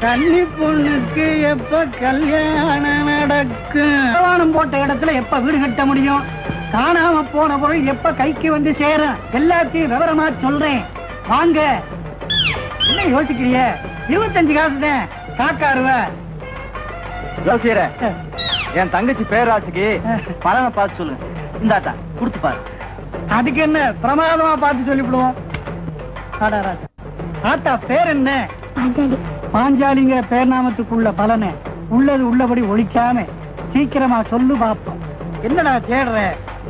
கன்னி பொண்ணுக்கு எப்ப கல்யாணம் நடக்கும்? போட்ட இடத்துல எப்ப வீடு கட்ட முடியும்? காணாம போன பொருள் எப்ப கைக்கு வந்து சேரும்? எல்லாத்தையும் விவரமா சொல்றேன், வாங்க. என்ன யோசிக்கிறிய? 25 காசு தான். காக்காருவ யோசிக்கிற என் தங்கச்சி பேராசிக்கு பலனை பார்த்து சொல்லுங்க. இந்தாத்தா கொடுத்து பாரு. அதுக்கு என்ன, பிரமாதமா பார்த்து சொல்லிவிடுவோம். ஆத்தா பேர் என்ன? பாஞ்சாலிங்கிற பேர் நாமத்துக்குள்ள பலனை உள்ளது உள்ளபடி ஒழிக்காம சீக்கிரமா சொல்லு பாப்போம். என்னடா தேடுற?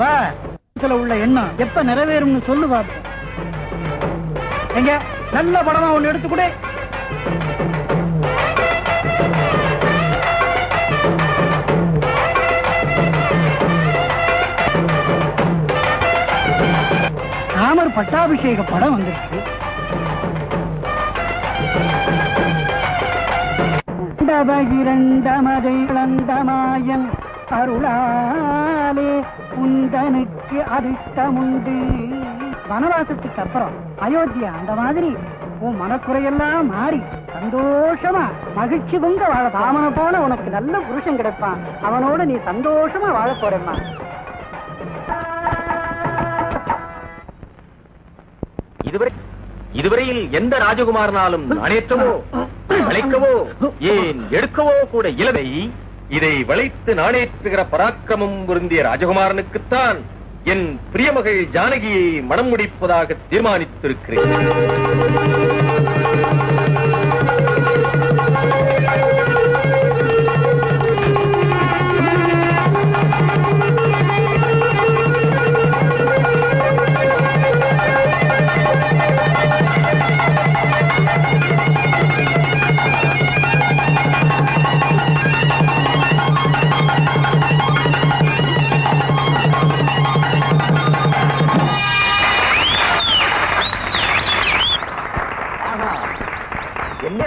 வா, உள்ள எண்ணம் எப்ப நிறைவேறும்னு சொல்லு பாப்போம். எங்க நல்ல படமா ஒண்ணு எடுத்துக்கூட. ராமர் பட்டாபிஷேக படம் வந்துருக்கு. பகிரண்டமதை இழந்தமாயன் அருளாலே உந்தனுக்கு அதிர்ஷ்டமுண்டு. வனவாசத்துக்கு அப்புறம் அயோத்தியா அந்த மாதிரி உன் மனக்குறையெல்லாம் மாறி சந்தோஷமா மகிழ்ச்சி பொங்க வாழ. ராமனை போல உனக்கு நல்ல புருஷன் கிடைப்பான். அவனோட நீ சந்தோஷமா வாழ போறேம்மா. இதுவரையில் எந்த ராஜகுமாரனாலும் நாணேற்றவோ வளைக்கவோ ஏன் எடுக்கவோ கூட இலவை. இதை வளைத்து நாணேற்றுகிற பராக்கிரமம் பொருந்திய ராஜகுமாரனுக்குத்தான் என் பிரியமகள் ஜானகியை மனம் முடிப்பதாக தீர்மானித்திருக்கிறேன்.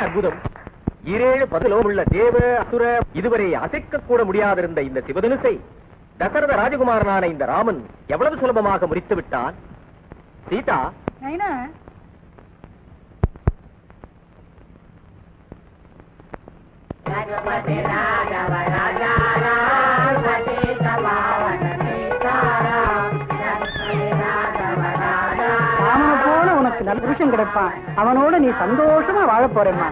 அற்புதம்! 7 பதிலோமுள்ள தேவ அசுர இதுவரை அசைக்க கூட முடியாதிருந்த இந்த சிவதனுசை தசரத ராஜகுமாரனான இந்த ராமன் எவ்வளவு சுலபமாக முறித்து விட்டான். சீதா, நல்ல புருஷன் கிடைப்பான். அவனோட நீ சந்தோஷமா வாழ போறேம்மா.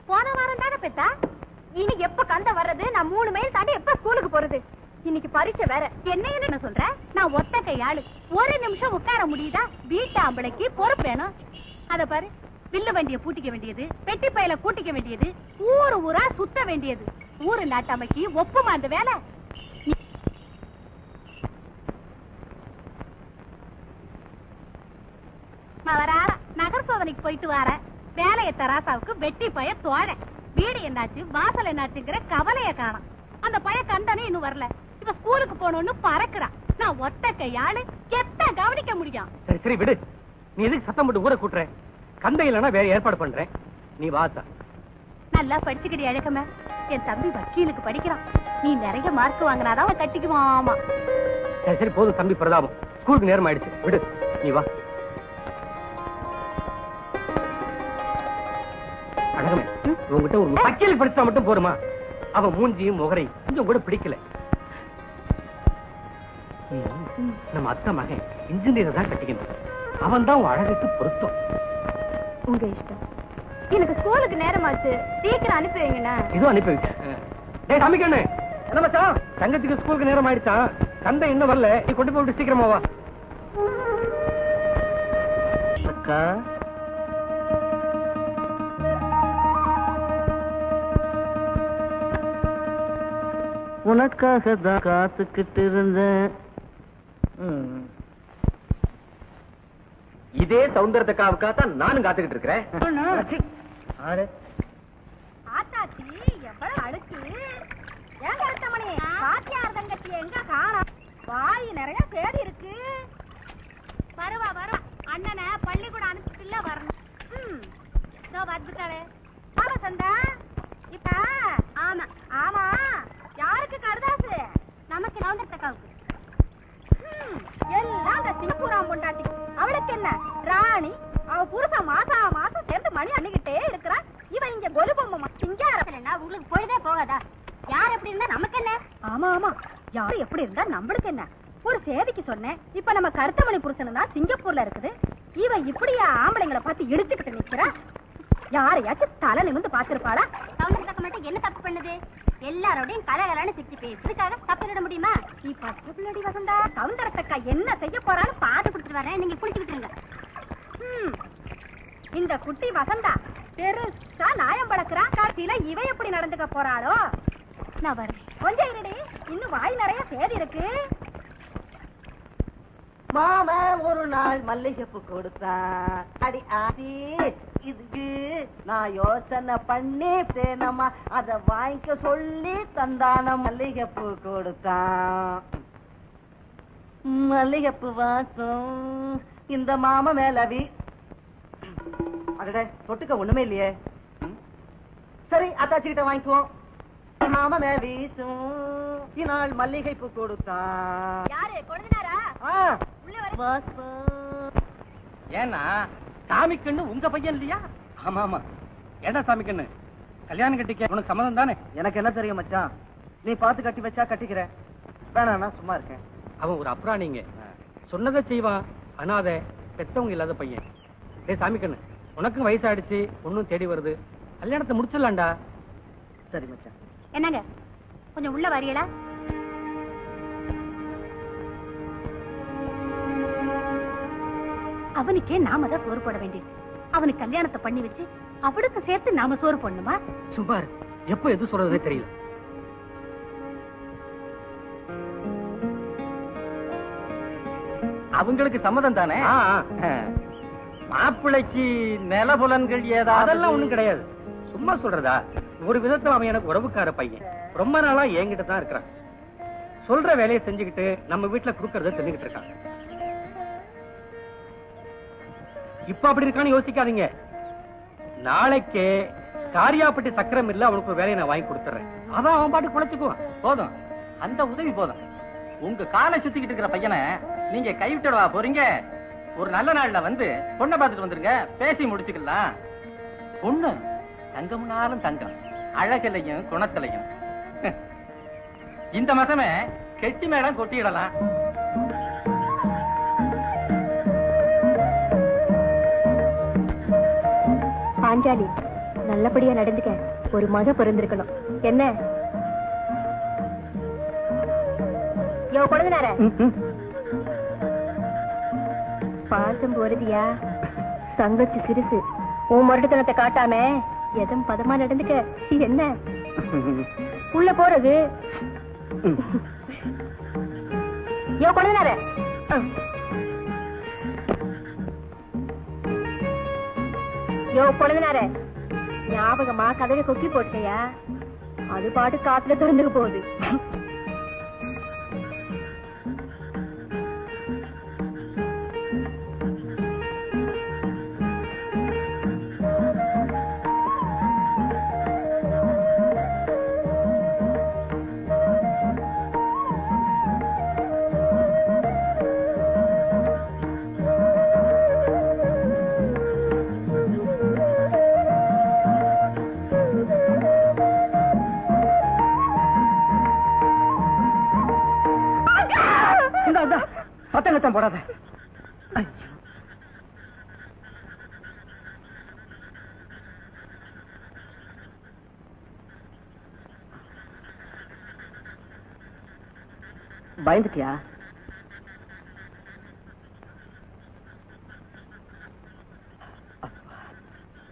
போன வாரம் தானே பெத்தா. இனி எப்ப கந்த வர்றது? நான் 3 மைல் தாண்டி எப்ப ஸ்கூலுக்கு போறது? இன்னைக்கு பரீட்சை வேற. என்ன சொல்ற? நான் ஒத்த கையாளு. ஒரு நிமிஷம் உட்கார முடியுதா? வீட்டு ஆம்பளைக்கு பொறுப்பு வேணும். அத பாரு, வில்லு வண்டியை பூட்டிக்க வேண்டியது, பெட்டி பையில கூட்டிக்க வேண்டியது, ஊரா சுத்த வேண்டியது. ஊரு நாட்டாமைக்கு ஒப்புமா அந்த வேலை? நகர் சோதனைக்கு போயிட்டு வர வேலைய தராசாவுக்கு வெட்டி பய தோழ. வீடு என்னாச்சு வாசல் என்னாச்சுங்கிற கவலைய காணும். அந்த பய கண்டனே இன்னும் வரல. இப்ப ஸ்கூலுக்கு போனோம்னு பறக்குறான். நான் ஒத்த கையாளு, எத்த கவனிக்க முடியும்? சரி சரி விடு. நீ எதுக்கு சத்தம் போட்டு ஊரை கூட்டுற? கந்தை இல்லைன்னா வேற ஏற்பாடு பண்றேன். நீ வாசா. நல்லா படிச்சுக்கிட்டு இழக்கமே. என் தம்பி வக்கீலுக்கு படிக்கிறான். நீ நிறைய மார்க் வாங்கினாதான் அவன் கட்டிக்குவாமா. சரி சரி போதும் தம்பி பிரதாபம். ஸ்கூலுக்கு நேரம் ஆயிடுச்சு, விடு. நீ வா. அழகமே, உங்ககிட்ட ஒரு வக்கீல் படிச்சா மட்டும் போருமா? அவன் மூஞ்சியும் முகரையும் கொஞ்சம் கூட பிடிக்கல. நம்ம அத்தை மகன் இன்ஜினியர் தான் கட்டிக்கணும். அவன் தான் அழகுக்கு பொருத்தம். உங்க இஷ்டம். எனக்கு ஸ்கூலுக்கு நேரமாச்சு, சீக்கிரம் அனுப்பி வைங்கண்ணா. இதுவும் அனுப்பி வைக்க. தம்பிக்கண்ணு என்ன மச்சான், தங்கத்துக்கு ஸ்கூலுக்கு நேரம் ஆயிடுச்சான். தந்தை இன்னும் வரல, நீ கொண்டு போயிட்டு சீக்கிரமா வா. அக்கா, உனக்காக தான் காத்துக்கிட்டு இருந்தேன். இதே சௌந்தரத்துக்காவுக்காக நானும் காத்துக்கிட்டு இருக்கிறேன். ஆத்தாச்சி எவ்வளவு அழுக்கு. ஏன் கருத்தமணி பாத்தியார் தங்கச்சி எங்க காணோம்? வாய் நிறைய சேடி இருக்கு. வருவா வருவா, அண்ணனை பள்ளிக்கூடம் அனுப்பிட்டுல வரணும். இதோ வந்துட்டாளே. ஆமா சந்தா, இப்ப ஆமா ஆமா யாருக்கு கருதாசு? நமக்கு சௌந்தரத்துக்காவுக்கு. எல்லாம் அந்த சிங்கப்பூராம் பொண்டாட்டி. அவளுக்கு என்ன ராணி? அவ புருஷன் மாசம் சேர்ந்து மணி அண்ணிக்கிட்டே இருக்கிறான். இவன் இங்க கொலு பொம்மை சிங்காரா. உங்களுக்கு பொழுதே போகாதா? யார் எப்படி இருந்தா நமக்கு என்ன? ஆமா ஆமா, யாரு எப்படி இருந்தா நம்மளுக்கு என்ன? ஒரு சேதிக்கு சொன்னேன். இப்ப நம்ம கருத்தமணி புருஷன் தான் சிங்கப்பூர்ல இருக்குது. இவன் இப்படியா ஆம்பளைங்களை பார்த்து இடிச்சுக்கிட்டு நிக்கிறா? யாரையாச்சும் தலை நிமிந்து பாத்துருப்பாளா? சௌந்தரத்துக்கு மட்டும் என்ன தப்பு பண்ணுது? எல்லாரோடையும் கலகலான்னு சிரிச்சு பேசுறதுக்காக தப்பிட முடியுமா? நீ பச்சை பிள்ளடி வசந்தா. சௌந்தரத்தக்கா என்ன செய்ய போறான்னு பாத்து குடுத்துட்டு வரேன், நீங்க குளிச்சுக்கிட்டுருங்க. இந்த குட்டி வசந்தா பெருசா நாயம் வளர்க்கிறா. காட்சியில இவ எப்படி நடந்துக்க போறாளோ? நான் வரேன். கொஞ்சம் இருடி, இன்னும் வாய் நிறைய சேதி இருக்கு. மாம ஒரு நாள் மல்லிகைப்பூ கொடுத்தான். அடி ஆதி, இதுக்கு நான் யோசனை பண்ணி தேனம்மா அத வாங்கிக்க சொல்லி தந்தான. மல்லிகைப்பூ கொடுத்தான். மல்லிகைப்பூ வாசம் இந்த மாம மேலவி. அடடே, தொட்டுக்க ஒண்ணுமே இல்லையே. சரி, அத்தாச்சிக்கிட்ட வாங்கிக்குவோம். மாம மேல வீசும் இநாள் மல்லிகைப்பூ கொடுத்தான். யாரு கொழுந்தினாரா? ஏன்னா சாமிக்கண்ணு உங்க பையன் இல்லையா? ஆமா ஆமா. ஏடா சாமிக்கண்ணு, கல்யாணம் கட்டிக்க உனக்கு சம்மதம் தானே? எனக்கு என்ன தெரியும் மச்சான், நீ பார்த்து கட்டி வச்சா கட்டிக்கிற, வேணா சும்மா இருக்கேன். அவன் ஒரு அப்புறாணிங்க, சொன்னதை செய்வான். அனாதை, பெத்தவங்க இல்லாத பையன். டேய் சாமிக்கண்ணு, உனக்கும் வயசாயிடுச்சு, ஒன்னும் தேடி வருது, கல்யாணத்தை முடிச்சிடலாம்டா. சரி மச்சான். என்னங்க கொஞ்சம் உள்ள வரீங்களா? அவனுக்கே நாம தான் சோறு போட வேண்டியது. அவனுக்கு கல்யாணத்தை பண்ணி வச்சு அவளுக்கு சேர்த்து நாம சோறு போடணுமா? சுமார் எப்ப எது சொல்றதே தெரியல. அவங்களுக்கு சம்மதம் தானே? மாப்பிள்ளைக்கு நிலபுலன்கள் ஏதாவது? அதெல்லாம் ஒண்ணும் கிடையாது, சும்மா சொல்றதா. ஒரு விதத்துல அவன் எனக்கு உறவுக்கார பையன், ரொம்ப நாளா என்கிட்ட தான் இருக்கிறான். சொல்ற வேலையை செஞ்சுக்கிட்டு நம்ம வீட்டுல குடுக்கறத தெரிஞ்சுக்கிட்டு இருக்கான். இப்ப அப்படி இருக்கான்னு யோசிக்காதீங்க. நாளைக்கே காரியாப்பட்டி சக்கரம் இல்ல அவனுக்கு ஒரு வேலையை நான் வாங்கி கொடுத்துறேன். அதான் அவன் பாட்டு குழைச்சுக்குவான். போதும், அந்த உதவி போதும். உங்க காலை சுத்திக்கிட்டு இருக்கிற பையனை நீங்க கைவிட்டுடவா போறீங்க? ஒரு நல்ல நாள்ல வந்து பொண்ணை பார்த்துட்டு வந்துருங்க, பேசி முடிச்சுக்கலாம். பொண்ணு தங்கம்னாலும் தங்கம், அழகிலையும் குணத்திலையும். இந்த மாசமே கெட்டி மேடம் கொட்டிடலாம். பாஞ்சாலி, நல்லபடியா நடந்துக்க. ஒரு மக பிறந்திருக்கணும். என்ன யோ கொழுந்தனார, பாசம் போறதியா? தங்கச்சி சிறுசு, உன் மருட்டுத்தனத்தை காட்டாம எதம் பதமா நடந்துக்க. என்ன உள்ள போறது? யோ கொழுந்தனார, யோ கொழுந்தனார, ஞாபகமா கதவை கொக்கி போட்டியா? அது பாட்டு காத்துல திறந்துக்க போகுது. பத்தங்கத்தான் போடாத. பயந்துட்டியா?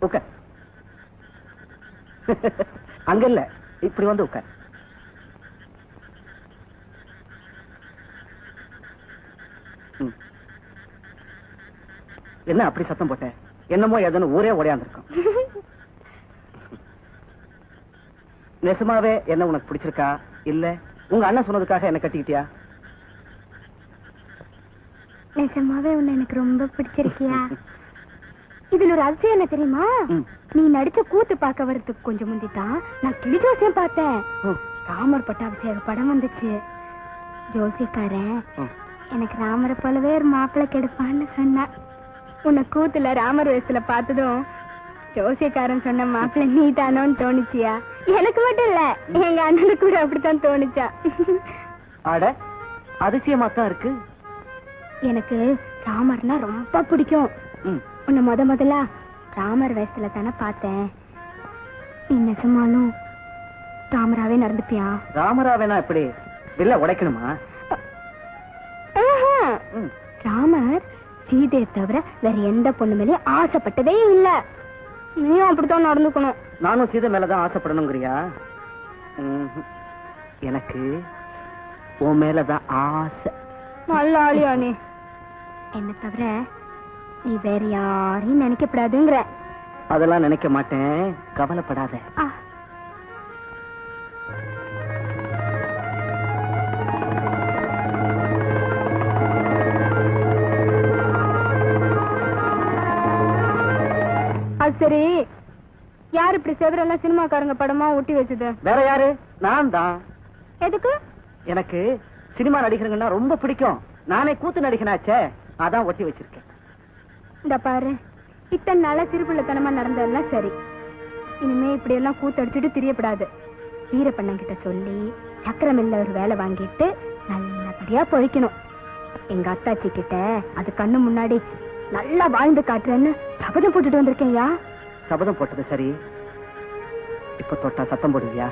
உட்கார். அங்க இல்ல, இப்படி வந்து உட்கார். என்ன அப்படி சத்தம் போட்ட? என்னமோ எதுன்னு ஊரே ஓடியாந்துருக்கும். நெசமாவே என்ன உனக்கு பிடிச்சிருக்கா இல்ல உங்க அண்ணன் சொன்னதுக்காக என்ன கட்டிக்கிட்டியா? நிஜமாவே உன்னை எனக்கு ரொம்ப பிடிச்சிருக்கியா? இதுல ஒரு அதிசயம் என்ன தெரியுமா? நீ நடிச்ச கூத்து பார்க்க வரதுக்கு கொஞ்சம் முந்திதான் நான் கிளி ஜோசியம் பார்த்தேன். ராமர் பட்டாபிஷேக படம் வந்துச்சு. ஜோசியக்காரன் எனக்கு ராமரை போலவே ஒரு மாப்பிள்ளை கிடைப்பான்னு சொன்ன. உன்னை கூத்துல ராமர் வேஷத்துல பார்த்ததும் ஜோசியக்காரன் சொன்ன மாப்பிள்ளை நீ தானோன்னு தோணுச்சியா? எனக்கு மட்டும் இல்ல, எங்க அண்ணனுக்கு கூட அப்படித்தான் தோணுச்சா. அட அதிசயமா தான் இருக்கு. எனக்கு ராமர்னா ரொம்ப பிடிக்கும். உன்னை முதல்ல ராமர் வேஷத்துல தானே பார்த்தேன். நீ நெசமாலும் ராமராவே நடந்துப்பியா? ராமராவேனா எப்படி வில்ல உடைக்கணுமா? ராமர் சீதையை தவிர வேற எந்த பொண்ணு மேலேயும் ஆசைப்பட்டதே இல்ல. நீயும் அப்படித்தான் நடந்துக்கணும். நானும் சீதை மேலதான் ஆசைப்படணுங்கிறியா? எனக்கு உன் மேலதான் ஆசை. நல்ல ஆளியா நீ. என்ன தவிர நீ வேற யாரையும் நினைக்கப்படாதுங்கிற. அதெல்லாம் நினைக்க மாட்டேன், கவலைப்படாத. அது சரி, யாரு இப்படி செவரெல்லாம் சினிமாக்காரங்க படமா ஒட்டி வச்சது? வேற யாரு? நான் தான். எதுக்கு? எனக்கு சினிமா நடிகருங்கன்னா ரொம்ப பிடிக்கும். நானே கூத்து நடிகனாச்சே, அதான் ஒட்டி வச்சிருக்கேன். இந்த பாரு, இத்தனை நாளா திருப்பிள்ளத்தனமா நடந்ததெல்லாம் சரி. இனிமே இப்படி எல்லாம் கூத்தடிச்சுட்டு திரியப்படாது. வீரப்பண்ணன் கிட்ட சொல்லி சக்கரமில்ல ஒரு வேலை வாங்கிட்டு நல்லபடியா பொழைக்கணும். எங்க அத்தாச்சி கிட்ட அது கண்ணு முன்னாடி நல்லா வாழ்ந்து காட்டுறேன்னு சபதம் போட்டுட்டு வந்திருக்கேன்யா. சபதம் போட்டது சரி, இப்ப தொட்டா சத்தம் போடுவியா?